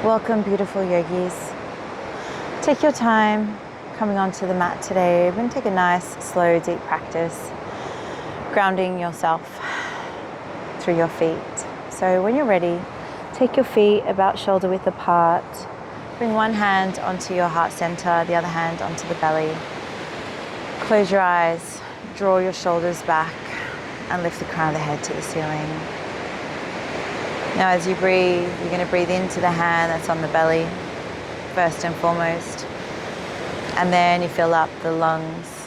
Welcome, beautiful yogis. Take your time coming onto the mat today. We're going to take a nice, slow, deep practice, grounding yourself through your feet. So when you're ready, take your feet about shoulder width apart. Bring one hand onto your heart center, the other hand onto the belly. Close your eyes, draw your shoulders back, and lift the crown of the head to the ceiling. Now as you breathe, you're going to breathe into the hand that's on the belly, first and foremost. And then you fill up the lungs.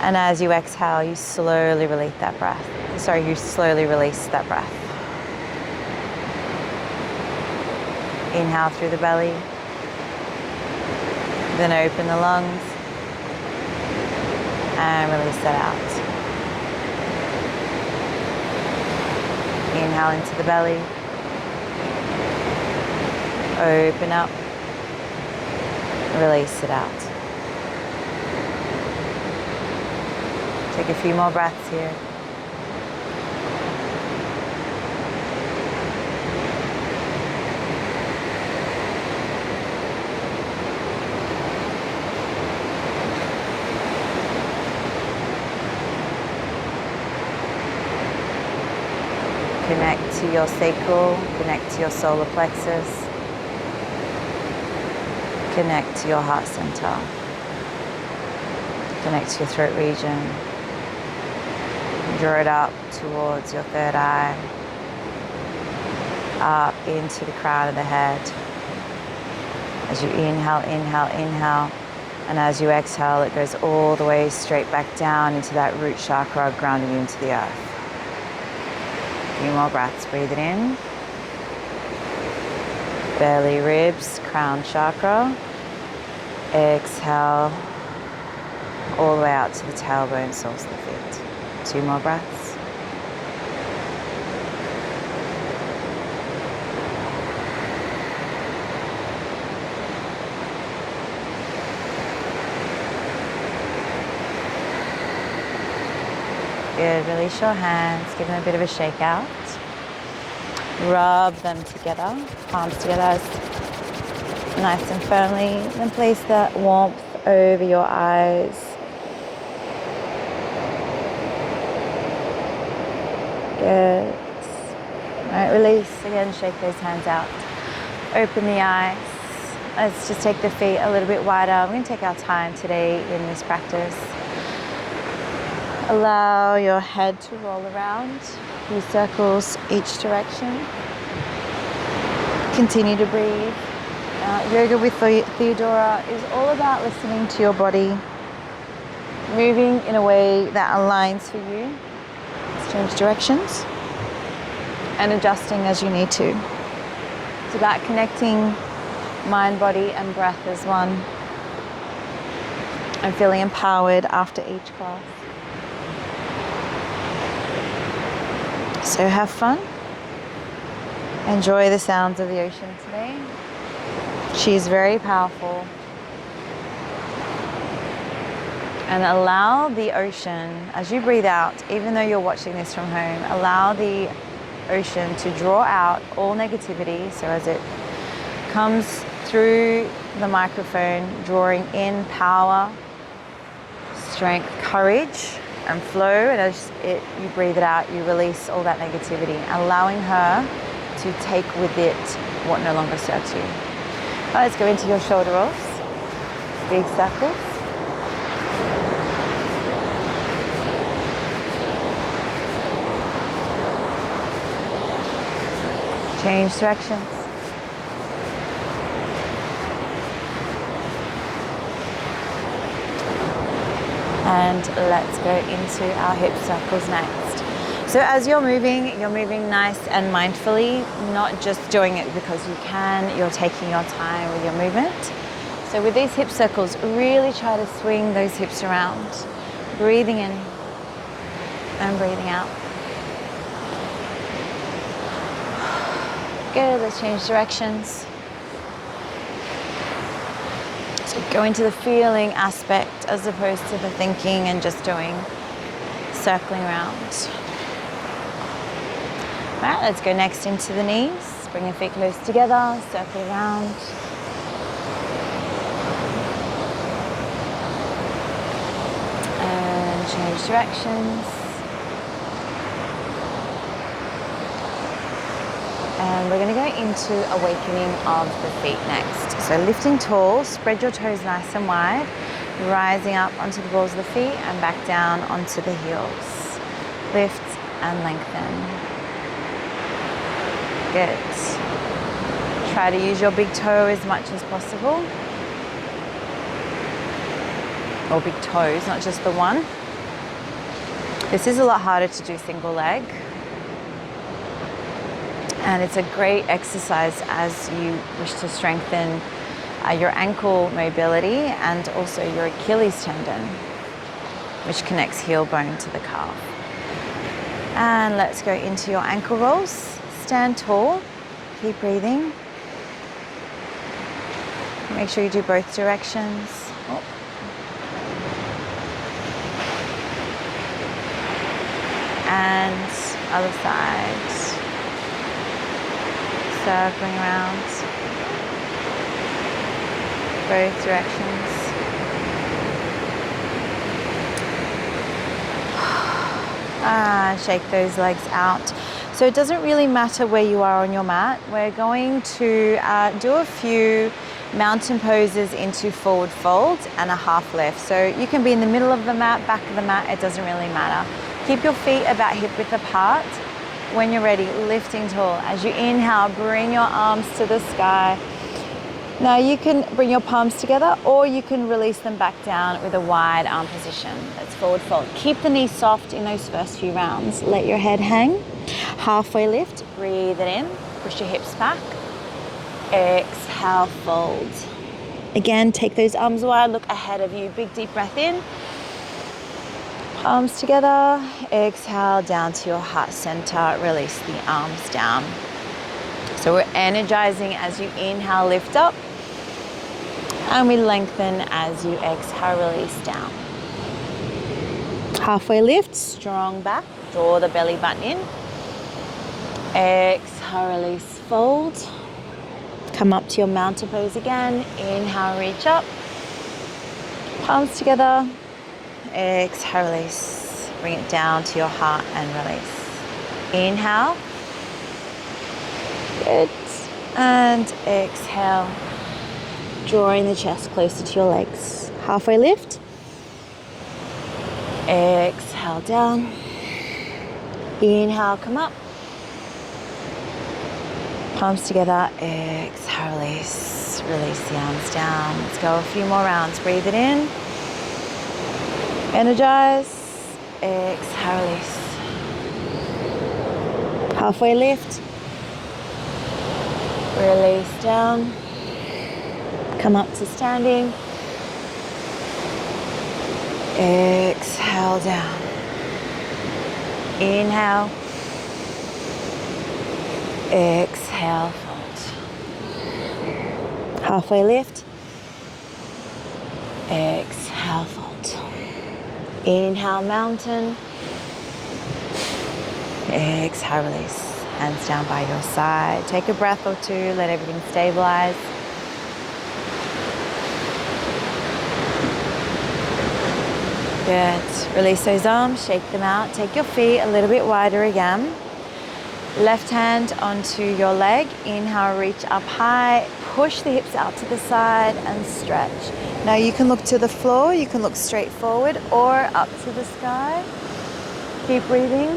And as you exhale, you slowly release that breath. You slowly release that breath. Inhale through the belly. Then open the lungs. And release that out. Inhale into the belly. Open up. Release it out. Take a few more breaths here. Connect to your sacral, connect to your solar plexus, connect to your heart center, connect to your throat region, draw it up towards your third eye, up into the crown of the head. As you inhale, inhale, inhale, and as you exhale, it goes all the way straight back down into that root chakra, grounding you into the earth. A few more breaths. Breathe it in. Belly, ribs, crown chakra. Exhale all the way out to the tailbone, soles of the feet. 2 more breaths. Good. Release your hands. Give them a bit of a shake out. Rub them together, palms together, nice and firmly. Then place that warmth over your eyes. Good. All right, release. Again, shake those hands out. Open the eyes. Let's just take the feet a little bit wider. We're going to take our time today in this practice. Allow your head to roll around, a few circles each direction. Continue to breathe. Yoga with Theodora is all about listening to your body, moving in a way that aligns for you. Let's change directions and adjusting as you need to. It's about connecting mind, body, and breath as one, and feeling empowered after each class. So have fun. Enjoy the sounds of the ocean today. She's very powerful. And allow the ocean, as you breathe out, even though you're watching this from home, allow the ocean to draw out all negativity. So as it comes through the microphone, drawing in power, strength, courage, and flow, and as you breathe it out, you release all that negativity, allowing her to take with it what no longer serves you. All right, let's go into your shoulder rolls, big circles. Change directions. And let's go into our hip circles next. So as you're moving nice and mindfully, not just doing it because you can, you're taking your time with your movement. So with these hip circles, really try to swing those hips around, breathing in and breathing out. Good, let's change directions. So go into the feeling aspect as opposed to the thinking and just doing circling around. All right, let's go next into the knees. Bring your feet close together, circle around. And change directions. And we're going to go into awakening of the feet next. So lifting tall, spread your toes nice and wide, rising up onto the balls of the feet and back down onto the heels. Lift and lengthen. Good. Try to use your big toe as much as possible. Or big toes, not just the one. This is a lot harder to do single leg. And it's a great exercise as you wish to strengthen your ankle mobility and also your Achilles tendon, which connects heel bone to the calf. And let's go into your ankle rolls. Stand tall, keep breathing. Make sure you do both directions. Oh. And other side. Circling around. Both directions. Shake those legs out. So it doesn't really matter where you are on your mat. We're going to do a few mountain poses into forward fold and a half lift. So you can be in the middle of the mat, back of the mat, it doesn't really matter. Keep your feet about hip width apart. When you're ready, lifting tall. As you inhale, bring your arms to the sky. Now you can bring your palms together or you can release them back down with a wide arm position. That's forward fold. Keep the knees soft in those first few rounds. Let your head hang. Halfway lift, breathe it in. Push your hips back. Exhale, fold. Again, take those arms wide, look ahead of you. Big deep breath in. Palms together, exhale down to your heart center, release the arms down. So we're energizing as you inhale, lift up, and we lengthen as you exhale, release down. Halfway lift, strong back, draw the belly button in. Exhale, release, fold. Come up to your mountain pose again, inhale, reach up, palms together. Exhale, release. Bring it down to your heart and release. Inhale. Good. And exhale. Drawing the chest closer to your legs. Halfway lift. Exhale, down. Inhale, come up. Palms together. Exhale, release. Release the arms down. Let's go a few more rounds. Breathe it in. Energize, exhale, release. Halfway lift, release down, come up to standing, exhale down, inhale, exhale, fold. Halfway lift, exhale, fold. Inhale, mountain. Exhale, release. Hands down by your side. Take a breath or two. Let everything stabilize. Good. Release those arms. Shake them out. Take your feet a little bit wider again. Left hand onto your leg. Inhale, reach up high. Push the hips out to the side and stretch. Now you can look to the floor, you can look straight forward or up to the sky. Keep breathing.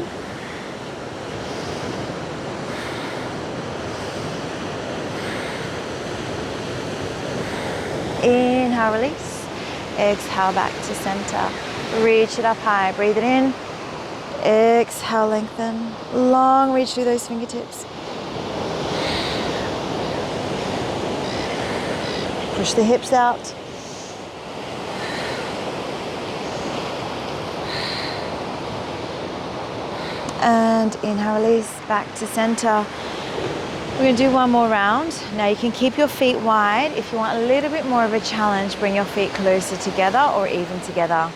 Inhale, release. Exhale, back to center. Reach it up high, breathe it in. Exhale, lengthen. Long reach through those fingertips. Push the hips out. And inhale, release, back to center. We're going to do one more round. Now you can keep your feet wide. If you want a little bit more of a challenge, bring your feet closer together or even together.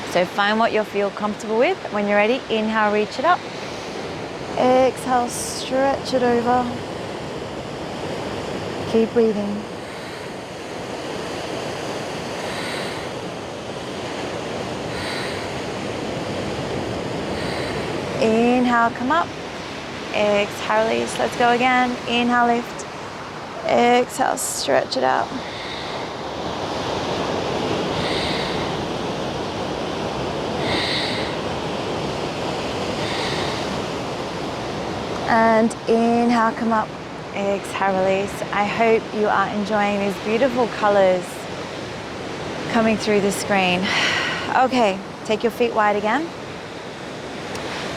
So find what you feel comfortable with. When you're ready, inhale, reach it up. Exhale, stretch it over. Keep breathing. Inhale, come up. Exhale, release. Let's go again. Inhale, lift. Exhale, stretch it out. And inhale, come up. Exhale, release. I hope you are enjoying these beautiful colors coming through the screen. Okay, take your feet wide again.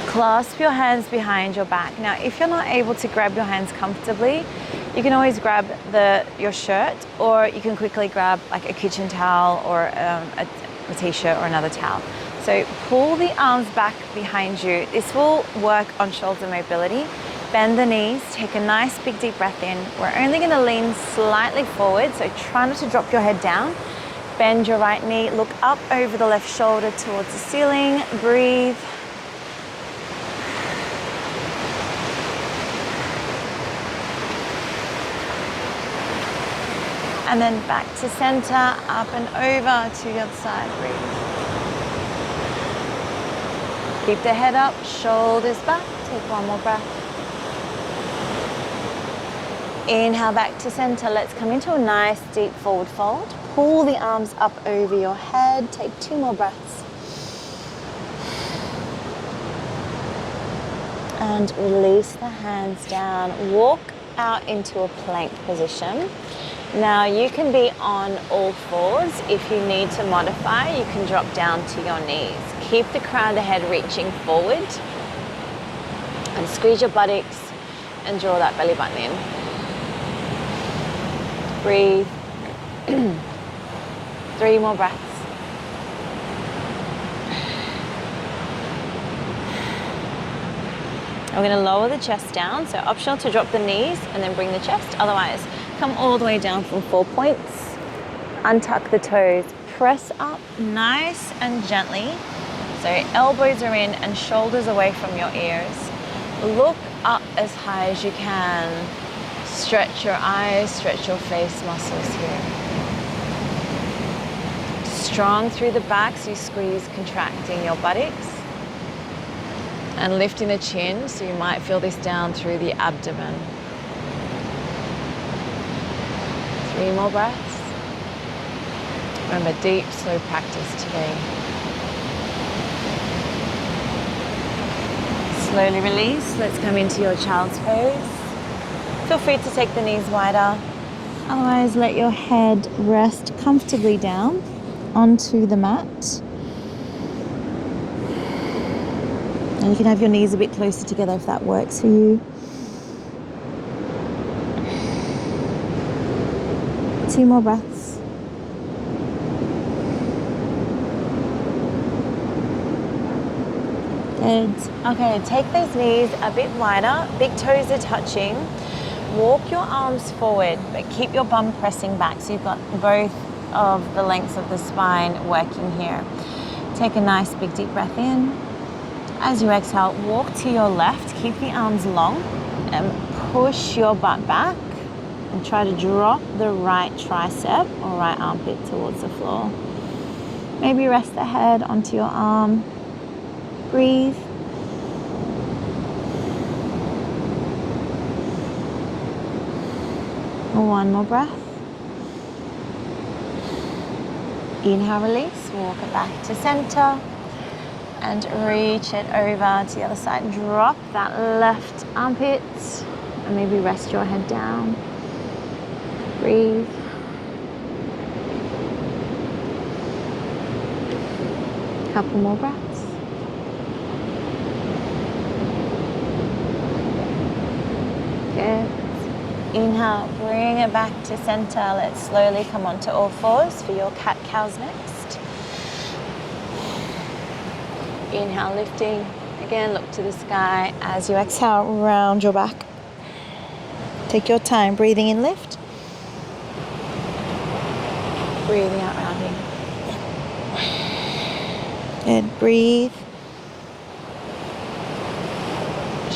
Clasp your hands behind your back. Now, if you're not able to grab your hands comfortably, you can always grab your shirt, or you can quickly grab like a kitchen towel or a t-shirt or another towel. So pull the arms back behind you. This will work on shoulder mobility. Bend the knees, take a nice big deep breath in. We're only gonna lean slightly forward, so try not to drop your head down. Bend your right knee, look up over the left shoulder towards the ceiling, breathe. And then back to center, up and over to the other side, breathe. Keep the head up, shoulders back, take one more breath. Inhale back to center, let's come into a nice deep forward fold. Pull the arms up over your head, take 2 more breaths. And release the hands down, walk out into a plank position. Now you can be on all fours. If you need to modify, you can drop down to your knees. Keep the crown of the head reaching forward and squeeze your buttocks and draw that belly button in. Breathe. 3 more breaths. We're going to lower the chest down, so optional to drop the knees and then bring the chest. Otherwise, come all the way down from 4 points. Untuck the toes. Press up nice and gently. So elbows are in and shoulders away from your ears. Look up as high as you can. Stretch your eyes, stretch your face muscles here. Strong through the back, so you squeeze, contracting your buttocks. And lifting the chin, so you might feel this down through the abdomen. 3 more breaths. Remember, deep, slow practice today. Slowly release. Let's come into your child's pose. Feel free to take the knees wider. Otherwise, let your head rest comfortably down onto the mat. And you can have your knees a bit closer together if that works for you. 2 more breaths. Good. Okay, take those knees a bit wider. Big toes are touching. Walk your arms forward, but keep your bum pressing back. So you've got both of the lengths of the spine working here. Take a nice big deep breath in. As you exhale, walk to your left. Keep the arms long and push your butt back. And try to drop the right tricep or right armpit towards the floor. Maybe rest the head onto your arm. Breathe. One more breath. Inhale, release. Walk it back to center. And reach it over to the other side. Drop that left armpit. And maybe rest your head down. Breathe. Couple more breaths. Good. Inhale, bring it back to center. Let's slowly come onto all fours for your cat-cows next. Inhale, lifting. Again, look to the sky. As you exhale, round your back. Take your time, breathing in, lift. Breathing out, rounding. And breathe.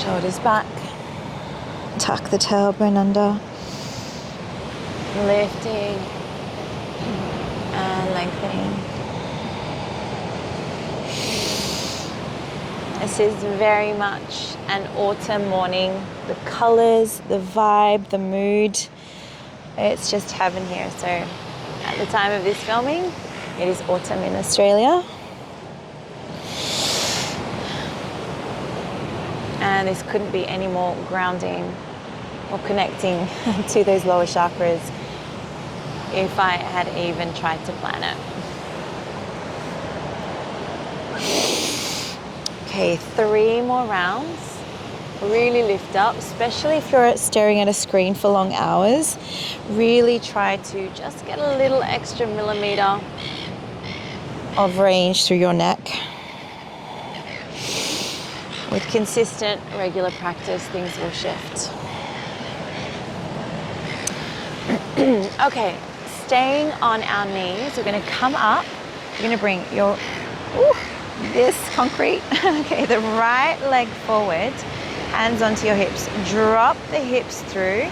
Shoulders back. Tuck the tailbone under. Lifting and lengthening. This is very much an autumn morning. The colors, the vibe, the mood, it's just heaven here. So at the time of this filming, it is autumn in Australia. And this couldn't be any more grounding or connecting to those lower chakras if I had even tried to plan it. Okay, 3 more rounds. Really lift up, especially if you're staring at a screen for long hours. Really try to just get a little extra millimeter of range through your neck. With consistent, regular practice, things will shift. Okay, staying on our knees, we're gonna come up. You're gonna bring your, this concrete, okay, the right leg forward, hands onto your hips. Drop the hips through,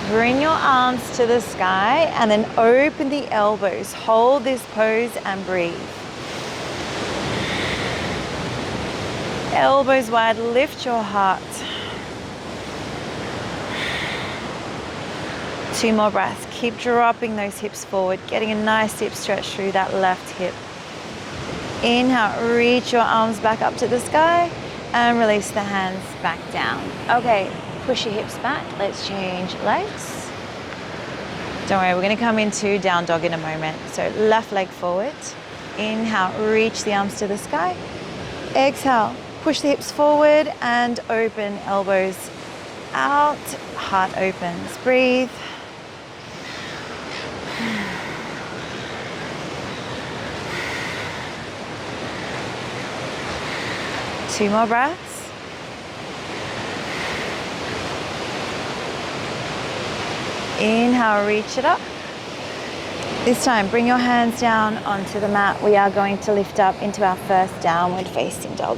bring your arms to the sky, and then open the elbows. Hold this pose and breathe. Elbows wide, lift your heart. 2 more breaths. Keep dropping those hips forward, getting a nice deep stretch through that left hip. Inhale, reach your arms back up to the sky and release the hands back down. Okay, push your hips back. Let's change legs. Don't worry, we're gonna come into down dog in a moment. So left leg forward. Inhale, reach the arms to the sky. Exhale, push the hips forward and open, elbows out, heart opens. Breathe. Two more breaths. Inhale, reach it up. This time, bring your hands down onto the mat. We are going to lift up into our first downward facing dog.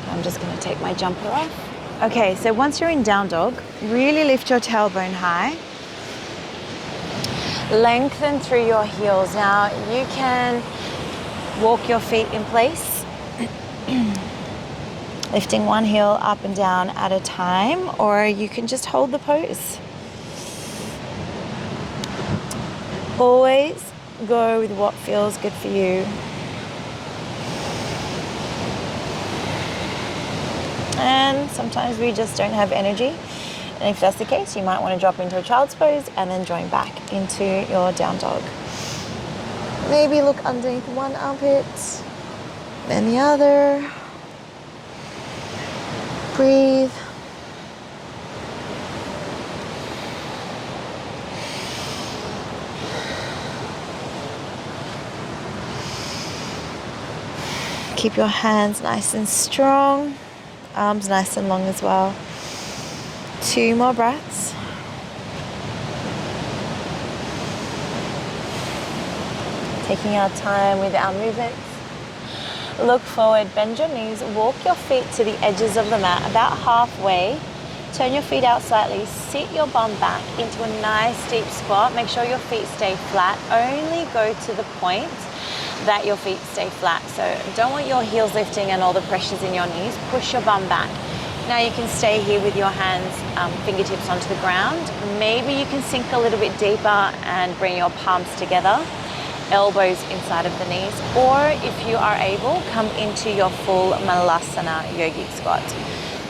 I'm just going to take my jumper off. Okay, so once you're in down dog, really lift your tailbone high. Lengthen through your heels. Now, you can walk your feet in place. Lifting one heel up and down at a time, or you can just hold the pose. Always go with what feels good for you. And sometimes we just don't have energy. And if that's the case, you might want to drop into a child's pose and then join back into your down dog. Maybe look underneath one armpit, then the other. Breathe. Keep your hands nice and strong, arms nice and long as well. 2 more breaths. Taking our time with our movements. Look forward, bend your knees, walk your feet to the edges of the mat, about halfway. Turn your feet out slightly, sit your bum back into a nice deep squat. Make sure your feet stay flat. Only go to the point that your feet stay flat. So don't want your heels lifting and all the pressures in your knees. Push your bum back. Now you can stay here with your hands, fingertips onto the ground. Maybe you can sink a little bit deeper and bring your palms together. Elbows inside of the knees, or if you are able, come into your full Malasana yogic squat.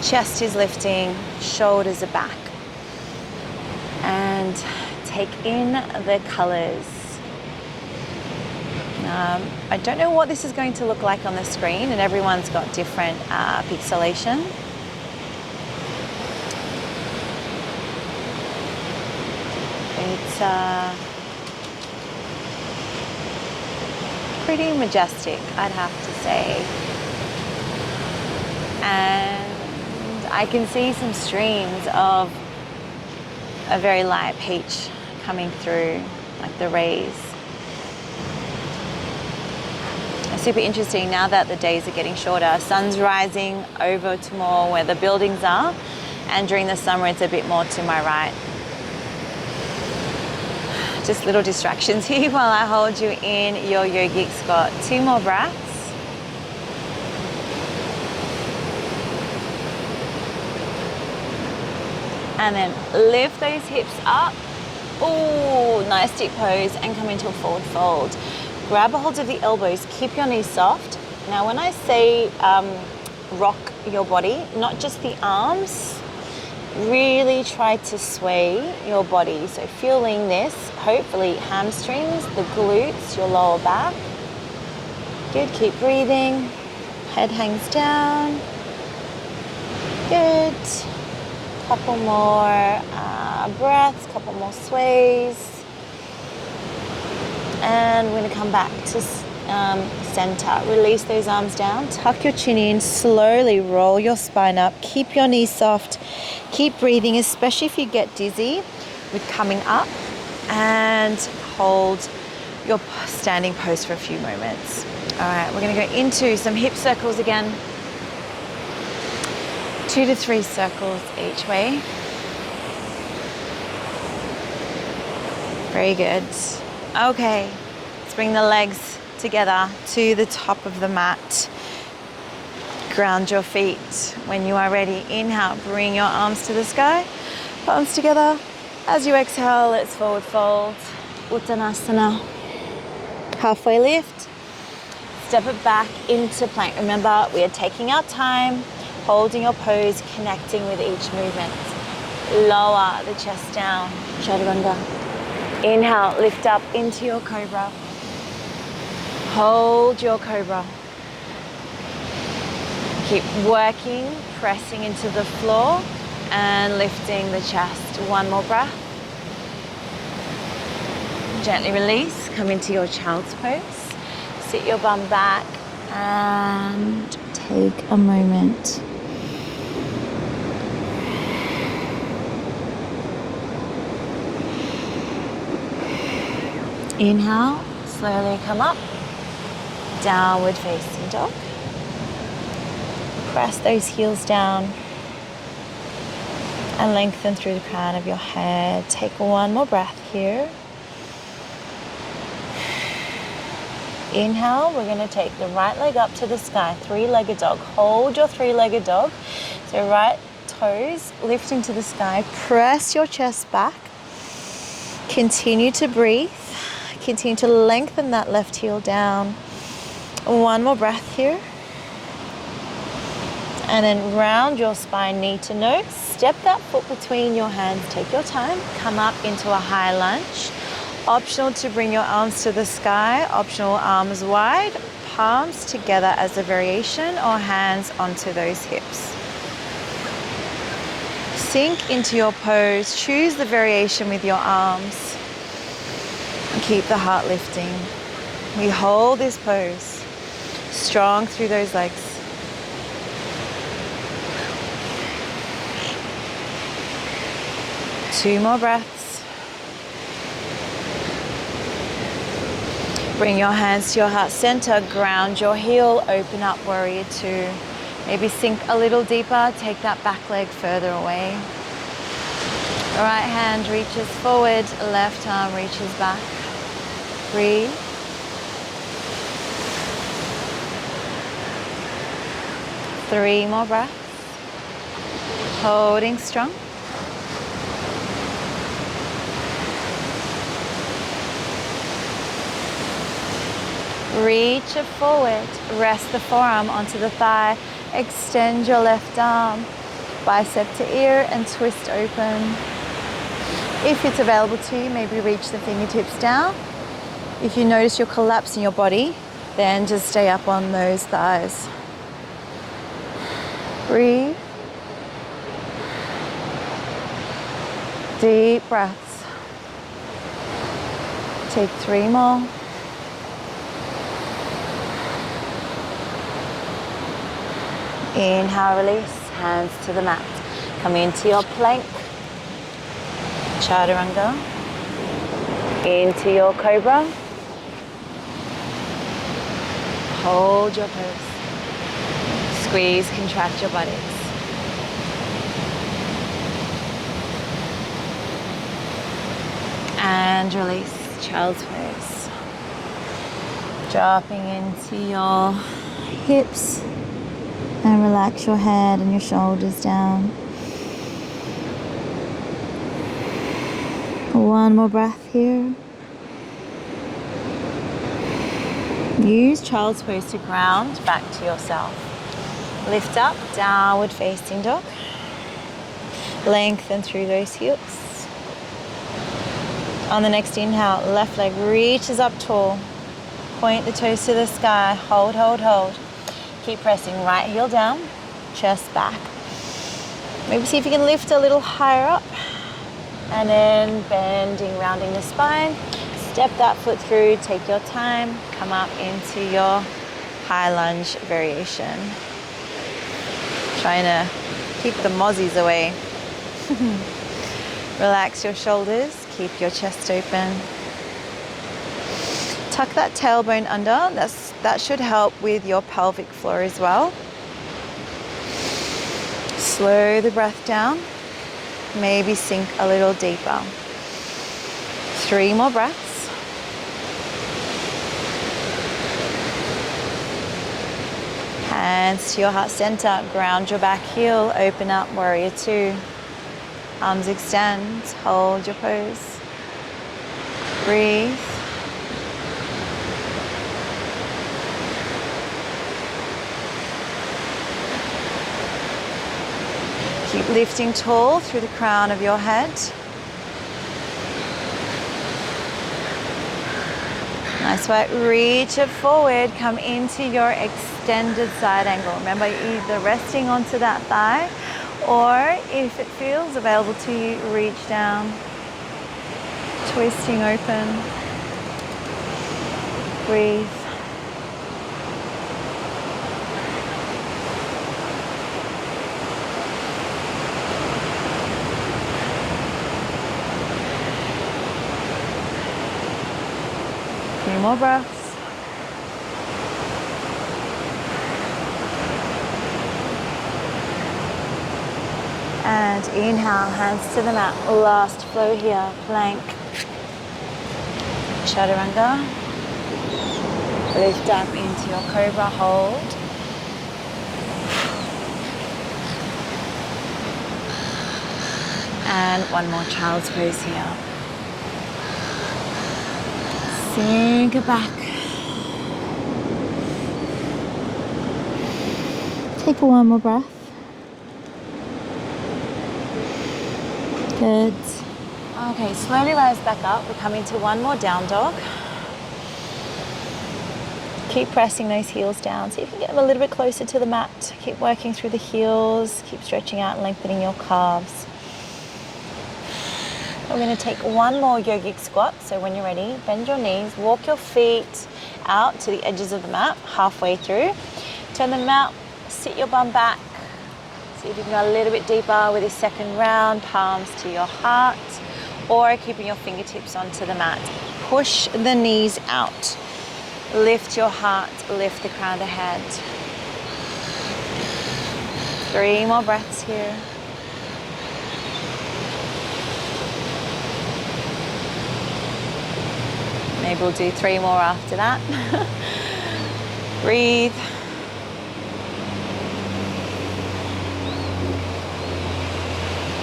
Chest is lifting, shoulders are back. And take in the colors. I don't know what this is going to look like on the screen, and everyone's got different pixelation. It's pretty majestic, I'd have to say. And I can see some streams of a very light peach coming through, like the rays. I super interesting now that the days are getting shorter. Sun's rising over to more where the buildings are, and during the summer it's a bit more to my right. Just little distractions here while I hold you in your yogic squat. 2 more breaths. And then lift those hips up. Ooh, nice deep pose, and come into a forward fold. Grab a hold of the elbows, keep your knees soft. Now when I say rock your body, not just the arms, really try to sway your body. So feeling this, hopefully hamstrings, the glutes, your lower back. Good, keep breathing. Head hangs down. Good. Couple more breaths, couple more sways. And we're gonna come back to center. Release those arms down, tuck your chin in, slowly roll your spine up, keep your knees soft, keep breathing, especially if you get dizzy with coming up, and hold your standing pose for a few moments. All right, we're gonna go into some hip circles again. 2 to 3 circles each way. Very good. Okay, let's bring the legs together to the top of the mat. Ground your feet. When you are ready, inhale, bring your arms to the sky, palms together. As you exhale, let's forward fold. Uttanasana. Halfway lift. Step it back into plank. Remember, we are taking our time, holding your pose, connecting with each movement. Lower the chest down, chaturanga. Inhale, lift up into your cobra. Hold your cobra. Keep working, pressing into the floor and lifting the chest. 1 more breath. Gently release, come into your child's pose. Sit your bum back and take a moment. Inhale, slowly come up, downward facing dog. Press those heels down and lengthen through the crown of your head. Take 1 more breath here. Inhale, we're going to take the right leg up to the sky, 3-legged dog. Hold your 3-legged dog. So right toes lifting to the sky. Press your chest back. Continue to breathe. Continue to lengthen that left heel down. 1 more breath here. And then round your spine, knee to nose. Step that foot between your hands. Take your time. Come up into a high lunge. Optional to bring your arms to the sky. Optional, arms wide, palms together as a variation, or hands onto those hips. Sink into your pose. Choose the variation with your arms. And keep the heart lifting. We hold this pose. Strong through those legs. Two more breaths. Bring your hands to your heart center. Ground your heel. Open up, warrior two. Maybe sink a little deeper. Take that back leg further away. Right hand reaches forward. Left arm reaches back. Breathe. Three more breaths. Holding strong. Reach it forward. Rest the forearm onto the thigh. Extend your left arm, bicep to ear, and twist open. If it's available to you, maybe reach the fingertips down. If you notice you're collapsing your body, then just stay up on those thighs. Breathe. Deep breaths. Take three more. Inhale, release, hands to the mat. Come into your plank, chaturanga, into your cobra. Hold your pose. Squeeze, contract your buttocks. And release, child's pose. Dropping into your hips and relax your head and your shoulders down. One more breath here. Use child's pose to ground back to yourself. Lift up, downward facing dog. Lengthen through those heels. On the next inhale, left leg reaches up tall. Point the toes to the sky. Hold, hold, hold. Keep pressing right heel down, chest back. Maybe see if you can lift a little higher up. And then bending, rounding the spine. Step that foot through, take your time. Come up into your high lunge variation. Trying to keep the mozzies away. Relax your shoulders, keep your chest open. Tuck that tailbone under, that should help with your pelvic floor as well. Slow the breath down, maybe sink a little deeper. 3 more breaths. Hands to your heart center, ground your back heel, open up, warrior 2. Arms extend, hold your pose. Breathe. Keep lifting tall through the crown of your head. Nice work. Reach it forward. Come into your extended side angle. Remember, you're either resting onto that thigh, or if it feels available to you, reach down. Twisting open. Breathe. Few more breaths. And inhale, hands to the mat. Last flow here, plank. Chaturanga. Lift up into your cobra, hold. And one more child's pose here. Sink it back. Take one more breath. Good. Okay, slowly rise back up. We're coming to one more down dog. Keep pressing those heels down. See if you can get them a little bit closer to the mat. Keep working through the heels. Keep stretching out and lengthening your calves. We're going to take one more yogic squat. So when you're ready, bend your knees, walk your feet out to the edges of the mat, halfway through. Turn them out, sit your bum back. See if you can go a little bit deeper with this second round, palms to your heart, or keeping your fingertips onto the mat. Push the knees out. Lift your heart, lift the crown of the head. 3 more breaths here. Maybe we'll do 3 more after that. Breathe.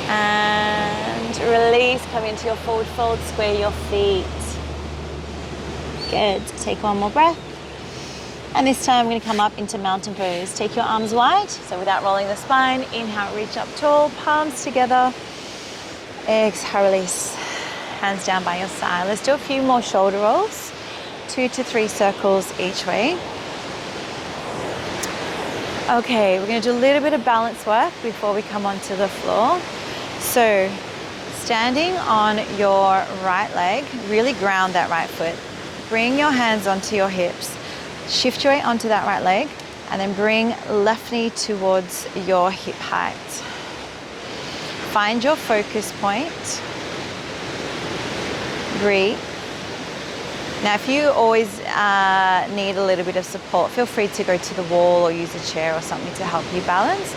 And release, come into your forward fold, square your feet. Good, take one more breath. And this time I'm going to come up into mountain pose. Take your arms wide, so without rolling the spine. Inhale, reach up tall, palms together. Exhale, release. Hands down by your side. Let's do a few more shoulder rolls. 2 to 3 circles each way. Okay, we're going to do a little bit of balance work before we come onto the floor. So, standing on your right leg, really ground that right foot. Bring your hands onto your hips. Shift your weight onto that right leg, and then bring left knee towards your hip height. Find your focus point. Breathe. Now, if you always need a little bit of support, feel free to go to the wall or use a chair or something to help you balance.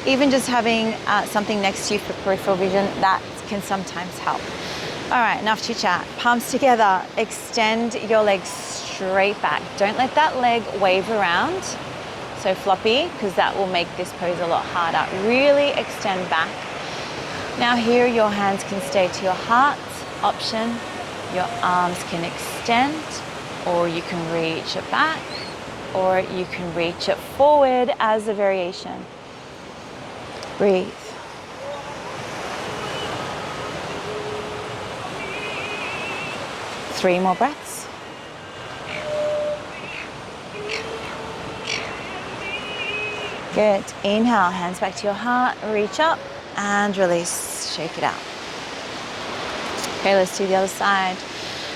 Even just having something next to you for peripheral vision, that can sometimes help. All right, enough chit chat. Palms together, extend your legs straight back. Don't let that leg wave around, so floppy, because that will make this pose a lot harder. Really extend back. Now here, your hands can stay to your heart, option. Your arms can extend, or you can reach it back, or you can reach it forward as a variation. Breathe. Three more breaths. Good. Inhale, hands back to your heart, reach up and release, shake it out. Okay, let's do the other side.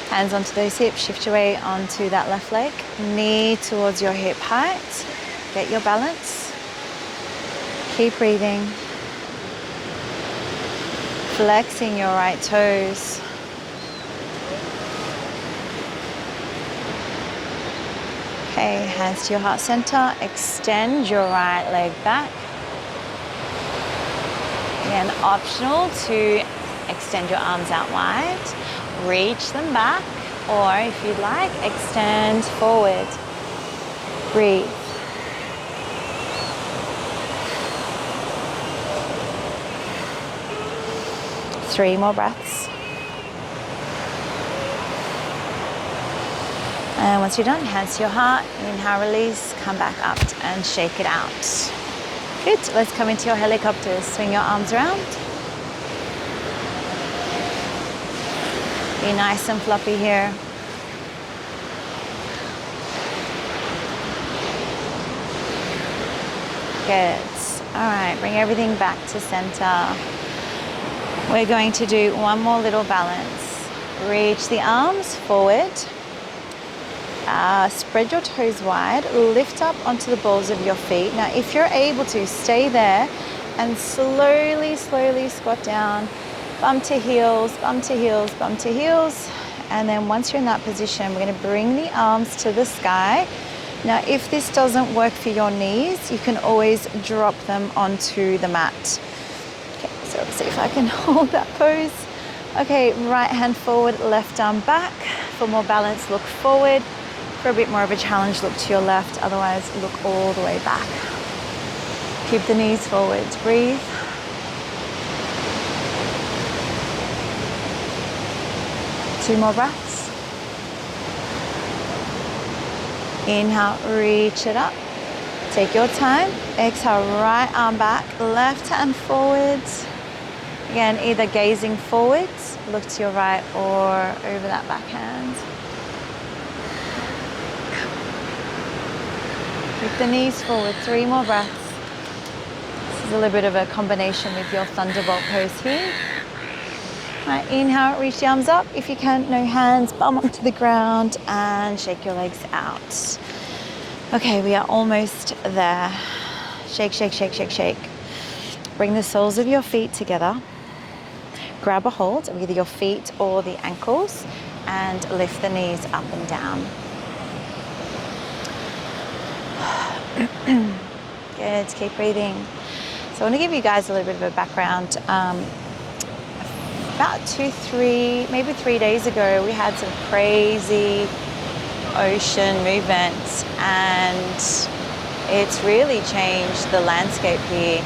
Hands onto those hips, shift your weight onto that left leg. Knee towards your hip height. Get your balance. Keep breathing. Flexing your right toes. Okay, hands to your heart center. Extend your right leg back. Again, optional to extend your arms out wide. Reach them back, or if you'd like, extend forward. Breathe. Three more breaths. And once you're done, hands to your heart, inhale, release, come back up and shake it out. Good, let's come into your helicopter. Swing your arms around. Be nice and floppy here. Good, all right, bring everything back to center. We're going to do one more little balance. Reach the arms forward. Spread your toes wide, lift up onto the balls of your feet. Now, if you're able to, stay there and slowly, slowly squat down, bum to heels, bum to heels, bum to heels. And then once you're in that position, we're going to bring the arms to the sky. Now, if this doesn't work for your knees, you can always drop them onto the mat. Okay, so let's see if I can hold that pose. Okay, right hand forward, left arm back. For more balance, look forward. For a bit more of a challenge, look to your left. Otherwise, look all the way back. Keep the knees forward. Breathe. Two more breaths. Inhale, reach it up. Take your time. Exhale, right arm back, left hand forwards. Again, either gazing forwards, look to your right, or over that back hand. Keep the knees forward, three more breaths. This is a little bit of a combination with your thunderbolt pose here. Right, inhale, reach the arms up. If you can, no hands, bum onto the ground and shake your legs out. Okay, we are almost there. Shake, shake, shake, shake, shake. Bring the soles of your feet together. Grab a hold of either your feet or the ankles and lift the knees up and down. Good, keep breathing. So I want to give you guys a little bit of a background. About 3 days ago, we had some crazy ocean movement, and it's really changed the landscape here.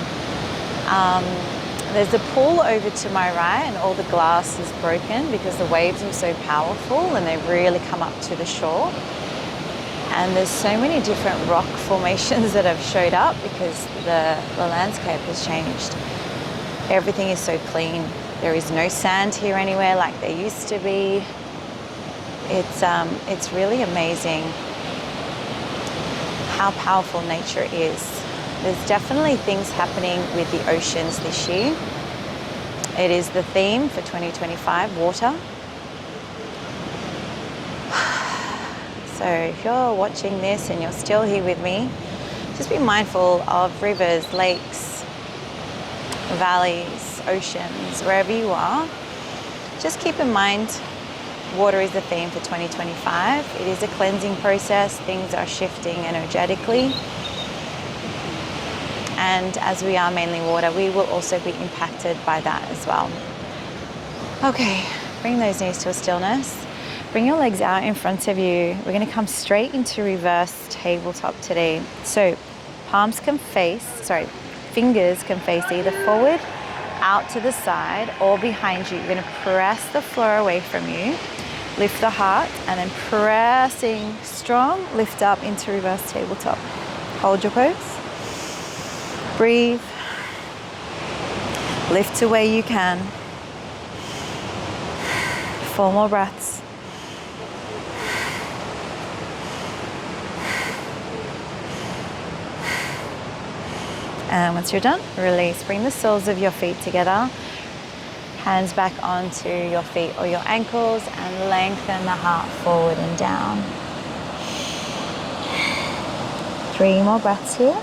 There's a pool over to my right, and all the glass is broken because the waves are so powerful and they really come up to the shore. And there's so many different rock formations that have showed up because the landscape has changed. Everything is so clean. There is no sand here anywhere like there used to be. It's really amazing how powerful nature is. There's definitely things happening with the oceans this year. It is the theme for 2025, water. So if you're watching this and you're still here with me, just be mindful of rivers, lakes, valleys, oceans, wherever you are. Just keep in mind water is the theme for 2025. It is a cleansing process. Things are shifting energetically. And as we are mainly water, we will also be impacted by that as well. Okay, bring those knees to a stillness. Bring your legs out in front of you. We're going to come straight into reverse tabletop today. So fingers can face either forward, out to the side, or behind you. You're going to press the floor away from you. Lift the heart, and then pressing strong, lift up into reverse tabletop. Hold your pose. Breathe. Lift to where you can. 4 more breaths. And once you're done, release. Bring the soles of your feet together. Hands back onto your feet or your ankles, and lengthen the heart forward and down. 3 more breaths here.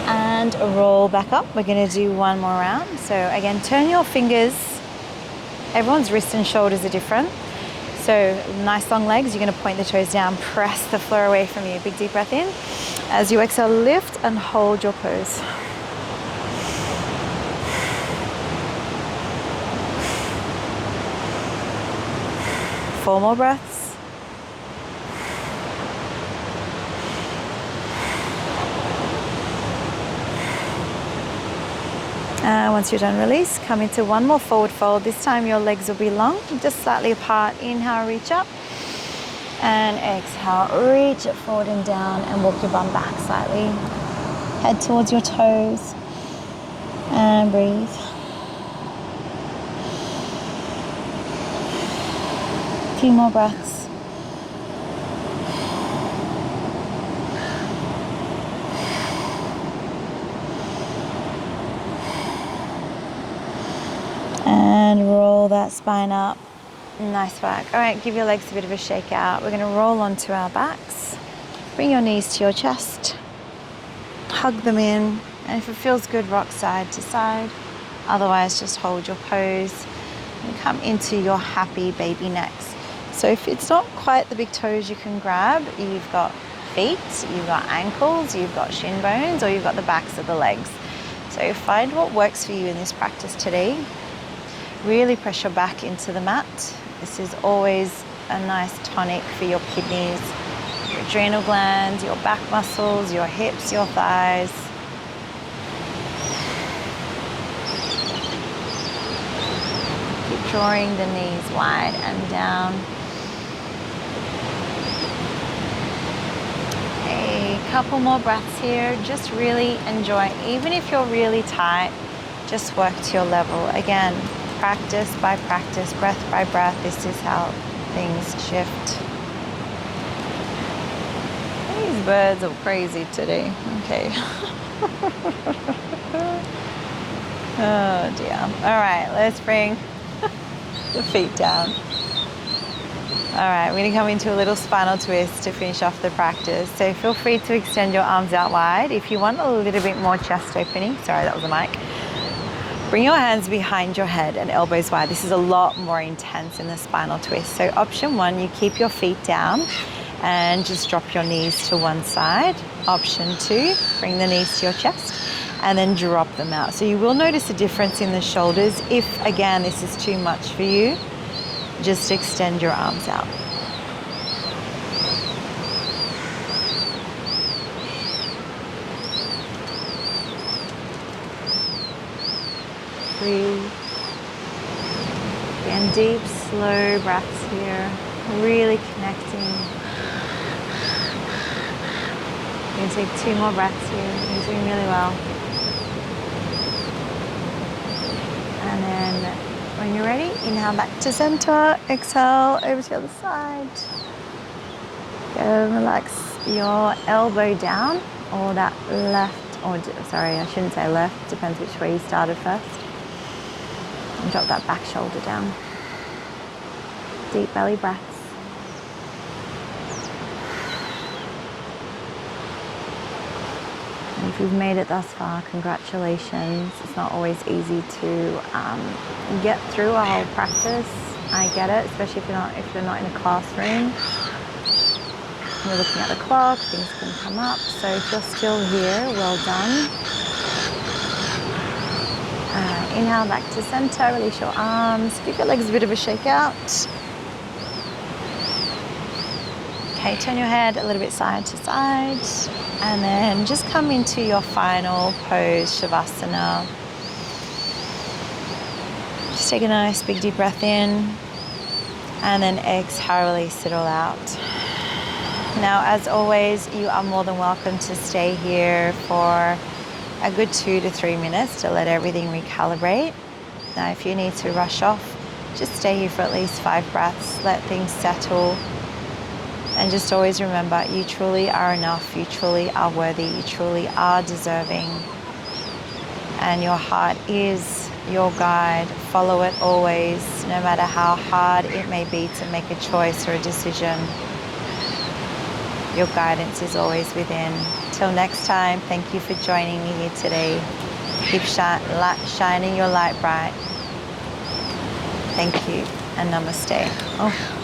And roll back up. We're going to do 1 more round. So again, turn your fingers. Everyone's wrists and shoulders are different. So nice long legs, you're going to point the toes down, press the floor away from you. Big deep breath in. As you exhale, lift and hold your pose. Four more breaths. Once you're done, release. Come into 1 more forward fold. This time your legs will be long, just slightly apart. Inhale, reach up. And exhale, reach it forward and down, and walk your bum back slightly. Head towards your toes. And breathe. A few more breaths. And roll that spine up. Nice work. All right, give your legs a bit of a shake out. We're going to roll onto our backs. Bring your knees to your chest. Hug them in. And if it feels good, rock side to side. Otherwise, just hold your pose and come into your happy baby necks. So if it's not quite the big toes you can grab, you've got feet, you've got ankles, you've got shin bones, or you've got the backs of the legs. So find what works for you in this practice today. Really press your back into the mat. This is always a nice tonic for your kidneys, your adrenal glands, your back muscles, your hips, your thighs. Keep drawing the knees wide and down. A couple more breaths here. Just really enjoy. Even if you're really tight, just work to your level. Again, practice by practice, breath by breath, this is how things shift. These birds are crazy today. Okay. Oh dear. All right, let's bring the feet down. All right, we're gonna come into a little spinal twist to finish off the practice. So feel free to extend your arms out wide. If you want a little bit more chest opening, sorry, that was a mic. Bring your hands behind your head and elbows wide. This is a lot more intense in the spinal twist. So option 1, you keep your feet down and just drop your knees to one side. Option 2, bring the knees to your chest and then drop them out. So you will notice a difference in the shoulders. If, again, this is too much for you, just extend your arms out. Breathe. And deep, slow breaths here. Really connecting. You're going to take 2 more breaths here. You're doing really well. And then when you're ready, inhale back to center. Exhale over to the other side. Go and relax your elbow down, or that left, or sorry, I shouldn't say left. Depends which way you started first. And drop that back shoulder down. Deep belly breaths. If you've made it thus far, congratulations. It's not always easy to get through a whole practice. I get it, especially if you're not in a classroom. You're looking at the clock, things can come up. So if you're still here, well done. Inhale back to center, release your arms. Give your legs a bit of a shake out. Okay, turn your head a little bit side to side. And then just come into your final pose, Shavasana. Just take a nice big deep breath in. And then exhale, release it all out. Now, as always, you are more than welcome to stay here for a good 2 to 3 minutes to let everything recalibrate. Now, if you need to rush off, just stay here for at least 5 breaths, let things settle. And just always remember, you truly are enough, you truly are worthy, you truly are deserving. And your heart is your guide. Follow it always, no matter how hard it may be to make a choice or a decision. Your guidance is always within. Till next time, thank you for joining me here today. Keep shining your light bright. Thank you and namaste. Oh.